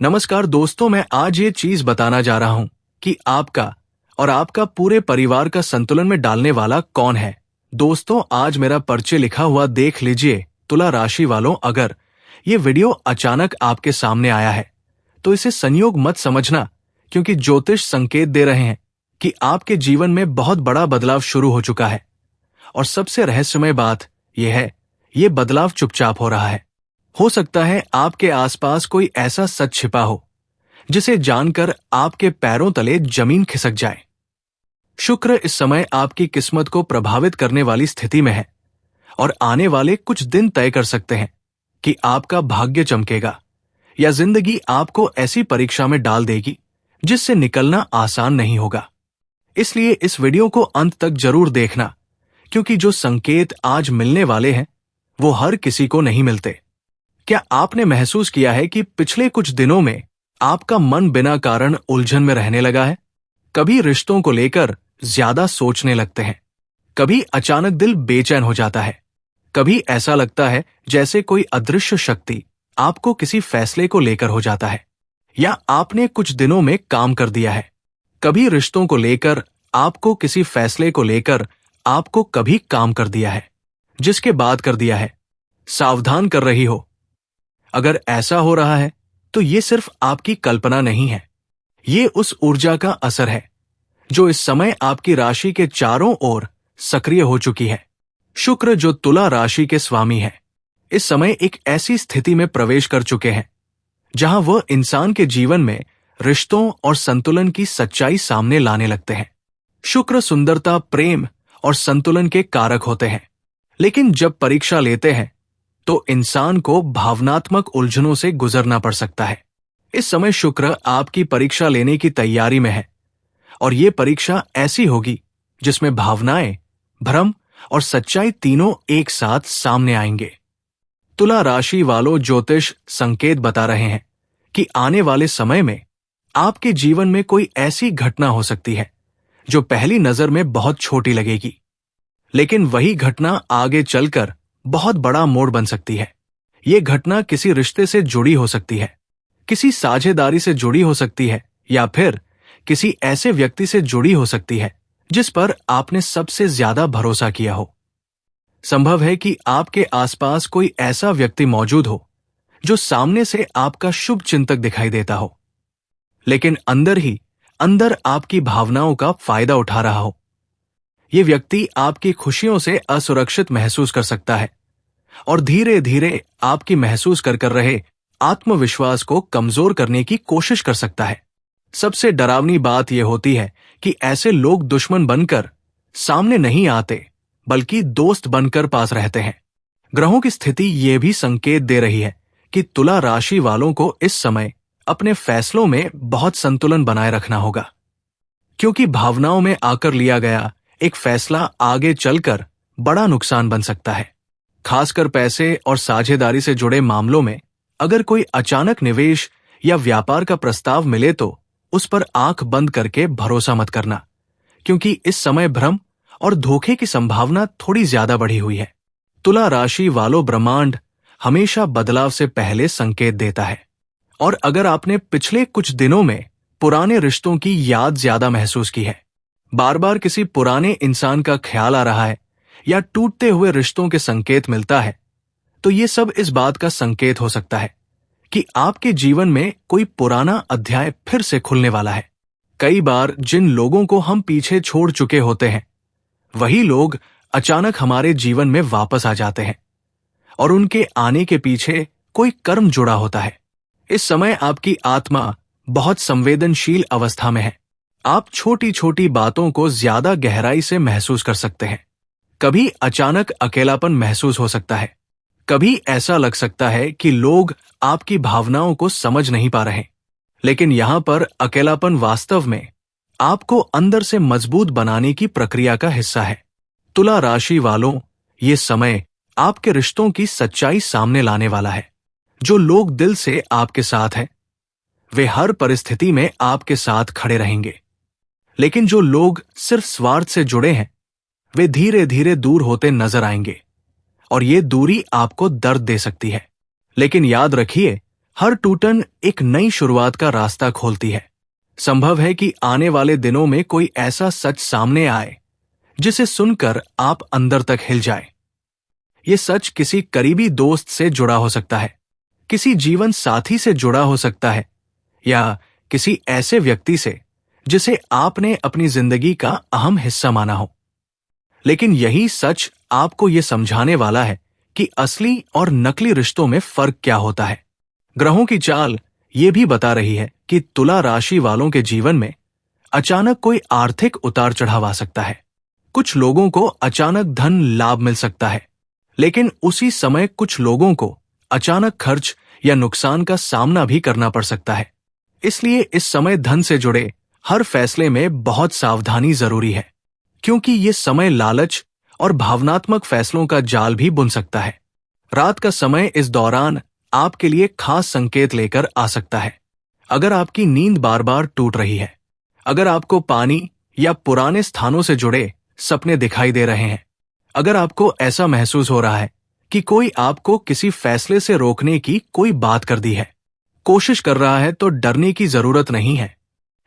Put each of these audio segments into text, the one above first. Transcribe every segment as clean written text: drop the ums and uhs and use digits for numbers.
नमस्कार दोस्तों, मैं आज ये चीज बताना जा रहा हूं कि आपका और आपका पूरे परिवार का संतुलन में डालने वाला कौन है। दोस्तों, आज मेरा परिचय लिखा हुआ देख लीजिए। तुला राशि वालों, अगर ये वीडियो अचानक आपके सामने आया है तो इसे संयोग मत समझना, क्योंकि ज्योतिष संकेत दे रहे हैं कि आपके जीवन में बहुत बड़ा बदलाव शुरू हो चुका है। और सबसे रहस्यमय बात यह है, ये बदलाव चुपचाप हो रहा है। हो सकता है आपके आसपास कोई ऐसा सच छिपा हो जिसे जानकर आपके पैरों तले जमीन खिसक जाए। शुक्र इस समय आपकी किस्मत को प्रभावित करने वाली स्थिति में है और आने वाले कुछ दिन तय कर सकते हैं कि आपका भाग्य चमकेगा या जिंदगी आपको ऐसी परीक्षा में डाल देगी जिससे निकलना आसान नहीं होगा। इसलिए इस वीडियो को अंत तक जरूर देखना, क्योंकि जो संकेत आज मिलने वाले हैं वो हर किसी को नहीं मिलते। क्या आपने महसूस किया है कि पिछले कुछ दिनों में आपका मन बिना कारण उलझन में रहने लगा है? कभी रिश्तों को लेकर ज्यादा सोचने लगते हैं, कभी अचानक दिल बेचैन हो जाता है, कभी ऐसा लगता है जैसे कोई अदृश्य शक्ति आपको किसी फैसले को लेकर हो जाता है, या आपने कुछ दिनों में काम कर दिया है। कभी रिश्तों को लेकर आपको किसी फैसले को लेकर आपको कभी काम कर दिया है, जिसके बाद कर दिया है। सावधान कर रही हो। अगर ऐसा हो रहा है तो ये सिर्फ आपकी कल्पना नहीं है, ये उस ऊर्जा का असर है जो इस समय आपकी राशि के चारों ओर सक्रिय हो चुकी है। शुक्र, जो तुला राशि के स्वामी है, इस समय एक ऐसी स्थिति में प्रवेश कर चुके हैं जहां वह इंसान के जीवन में रिश्तों और संतुलन की सच्चाई सामने लाने लगते हैं। शुक्र सुंदरता, प्रेम और संतुलन के कारक होते हैं, लेकिन जब परीक्षा लेते हैं तो इंसान को भावनात्मक उलझनों से गुजरना पड़ सकता है। इस समय शुक्र आपकी परीक्षा लेने की तैयारी में है, और ये परीक्षा ऐसी होगी जिसमें भावनाएं, भ्रम और सच्चाई तीनों एक साथ सामने आएंगे। तुला राशि वालों, ज्योतिष संकेत बता रहे हैं कि आने वाले समय में आपके जीवन में कोई ऐसी घटना हो सकती है जो पहली नजर में बहुत छोटी लगेगी, लेकिन वही घटना आगे चलकर बहुत बड़ा मोड़ बन सकती है। ये घटना किसी रिश्ते से जुड़ी हो सकती है, किसी साझेदारी से जुड़ी हो सकती है, या फिर किसी ऐसे व्यक्ति से जुड़ी हो सकती है जिस पर आपने सबसे ज्यादा भरोसा किया हो। संभव है कि आपके आसपास कोई ऐसा व्यक्ति मौजूद हो जो सामने से आपका शुभ चिंतक दिखाई देता हो, लेकिन अंदर ही अंदर आपकी भावनाओं का फायदा उठा रहा हो। ये व्यक्ति आपकी खुशियों से असुरक्षित महसूस कर सकता है और धीरे धीरे आपकी महसूस कर रहे आत्मविश्वास को कमजोर करने की कोशिश कर सकता है। सबसे डरावनी बात यह होती है कि ऐसे लोग दुश्मन बनकर सामने नहीं आते, बल्कि दोस्त बनकर पास रहते हैं। ग्रहों की स्थिति ये भी संकेत दे रही है कि तुला राशि वालों को इस समय अपने फैसलों में बहुत संतुलन बनाए रखना होगा, क्योंकि भावनाओं में आकर लिया गया एक फैसला आगे चलकर बड़ा नुकसान बन सकता है। खासकर पैसे और साझेदारी से जुड़े मामलों में अगर कोई अचानक निवेश या व्यापार का प्रस्ताव मिले तो उस पर आंख बंद करके भरोसा मत करना, क्योंकि इस समय भ्रम और धोखे की संभावना थोड़ी ज्यादा बढ़ी हुई है। तुला राशि वालों, ब्रह्मांड हमेशा बदलाव से पहले संकेत देता है, और अगर आपने पिछले कुछ दिनों में पुराने रिश्तों की याद ज्यादा महसूस की है, बार बार किसी पुराने इंसान का ख्याल आ रहा है, या टूटते हुए रिश्तों के संकेत मिलता है, तो ये सब इस बात का संकेत हो सकता है कि आपके जीवन में कोई पुराना अध्याय फिर से खुलने वाला है। कई बार जिन लोगों को हम पीछे छोड़ चुके होते हैं, वही लोग अचानक हमारे जीवन में वापस आ जाते हैं, और उनके आने के पीछे कोई कर्म जुड़ा होता है। इस समय आपकी आत्मा बहुत संवेदनशील अवस्था में है। आप छोटी छोटी बातों को ज्यादा गहराई से महसूस कर सकते हैं। कभी अचानक अकेलापन महसूस हो सकता है, कभी ऐसा लग सकता है कि लोग आपकी भावनाओं को समझ नहीं पा रहे, लेकिन यहां पर अकेलापन वास्तव में आपको अंदर से मजबूत बनाने की प्रक्रिया का हिस्सा है। तुला राशि वालों, ये समय आपके रिश्तों की सच्चाई सामने लाने वाला है। जो लोग दिल से आपके साथ हैं, वे हर परिस्थिति में आपके साथ खड़े रहेंगे, लेकिन जो लोग सिर्फ स्वार्थ से जुड़े हैं, वे धीरे धीरे दूर होते नजर आएंगे, और ये दूरी आपको दर्द दे सकती है। लेकिन याद रखिए, हर टूटन एक नई शुरुआत का रास्ता खोलती है। संभव है कि आने वाले दिनों में कोई ऐसा सच सामने आए जिसे सुनकर आप अंदर तक हिल जाए। ये सच किसी करीबी दोस्त से जुड़ा हो सकता है, किसी जीवन साथी से जुड़ा हो सकता है, या किसी ऐसे व्यक्ति से जिसे आपने अपनी जिंदगी का अहम हिस्सा माना हो। लेकिन यही सच आपको ये समझाने वाला है कि असली और नकली रिश्तों में फर्क क्या होता है। ग्रहों की चाल ये भी बता रही है कि तुला राशि वालों के जीवन में अचानक कोई आर्थिक उतार चढ़ाव आ सकता है। कुछ लोगों को अचानक धन लाभ मिल सकता है, लेकिन उसी समय कुछ लोगों को अचानक खर्च या नुकसान का सामना भी करना पड़ सकता है। इसलिए इस समय धन से जुड़े हर फैसले में बहुत सावधानी जरूरी है, क्योंकि ये समय लालच और भावनात्मक फैसलों का जाल भी बुन सकता है। रात का समय इस दौरान आपके लिए खास संकेत लेकर आ सकता है। अगर आपकी नींद बार बार टूट रही है, अगर आपको पानी या पुराने स्थानों से जुड़े सपने दिखाई दे रहे हैं, अगर आपको ऐसा महसूस हो रहा है कि कोई आपको किसी फैसले से रोकने की कोई बात कर दी है, कोशिश कर रहा है, तो डरने की जरूरत नहीं है।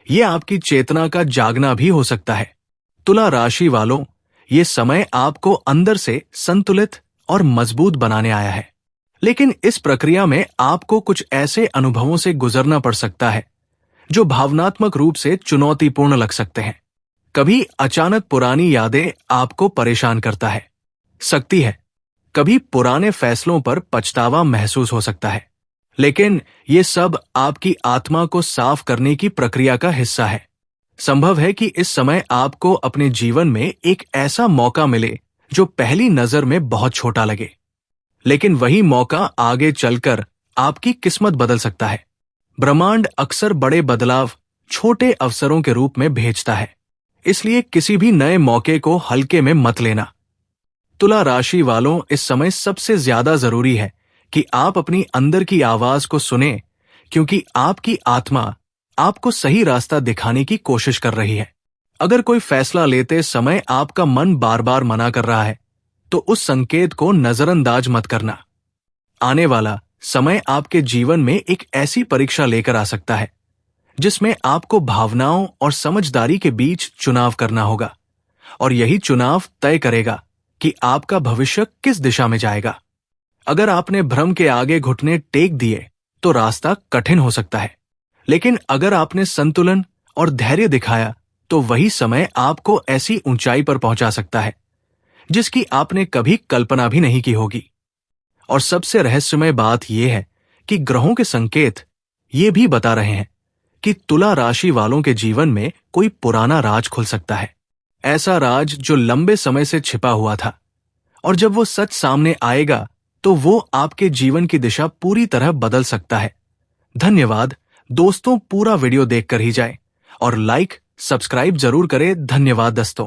यह आपकी चेतना का जागना भी हो सकता है। तुला राशि वालों, ये समय आपको अंदर से संतुलित और मजबूत बनाने आया है। लेकिन इस प्रक्रिया में आपको कुछ ऐसे अनुभवों से गुजरना पड़ सकता है जो भावनात्मक रूप से चुनौतीपूर्ण लग सकते हैं। कभी अचानक पुरानी यादें आपको परेशान करता है सकती है, कभी पुराने फैसलों पर पछतावा महसूस हो सकता है। लेकिन ये सब आपकी आत्मा को साफ करने की प्रक्रिया का हिस्सा है। संभव है कि इस समय आपको अपने जीवन में एक ऐसा मौका मिले जो पहली नजर में बहुत छोटा लगे, लेकिन वही मौका आगे चलकर आपकी किस्मत बदल सकता है। ब्रह्मांड अक्सर बड़े बदलाव छोटे अवसरों के रूप में भेजता है, इसलिए किसी भी नए मौके को हल्के में मत लेना। तुला राशि वालों, इस समय सबसे ज्यादा जरूरी है कि आप अपनी अंदर की आवाज को सुने, क्योंकि आपकी आत्मा आपको सही रास्ता दिखाने की कोशिश कर रही है। अगर कोई फैसला लेते समय आपका मन बार बार मना कर रहा है, तो उस संकेत को नजरअंदाज मत करना। आने वाला समय आपके जीवन में एक ऐसी परीक्षा लेकर आ सकता है जिसमें आपको भावनाओं और समझदारी के बीच चुनाव करना होगा, और यही चुनाव तय करेगा कि आपका भविष्य किस दिशा में जाएगा। अगर आपने भ्रम के आगे घुटने टेक दिए तो रास्ता कठिन हो सकता है, लेकिन अगर आपने संतुलन और धैर्य दिखाया तो वही समय आपको ऐसी ऊंचाई पर पहुंचा सकता है जिसकी आपने कभी कल्पना भी नहीं की होगी। और सबसे रहस्यमय बात यह है कि ग्रहों के संकेत ये भी बता रहे हैं कि तुला राशि वालों के जीवन में कोई पुराना राज खुल सकता है, ऐसा राज जो लंबे समय से छिपा हुआ था, और जब वो सच सामने आएगा तो वो आपके जीवन की दिशा पूरी तरह बदल सकता है। धन्यवाद दोस्तों, पूरा वीडियो देखकर ही जाएं और लाइक सब्सक्राइब जरूर करें। धन्यवाद दोस्तों।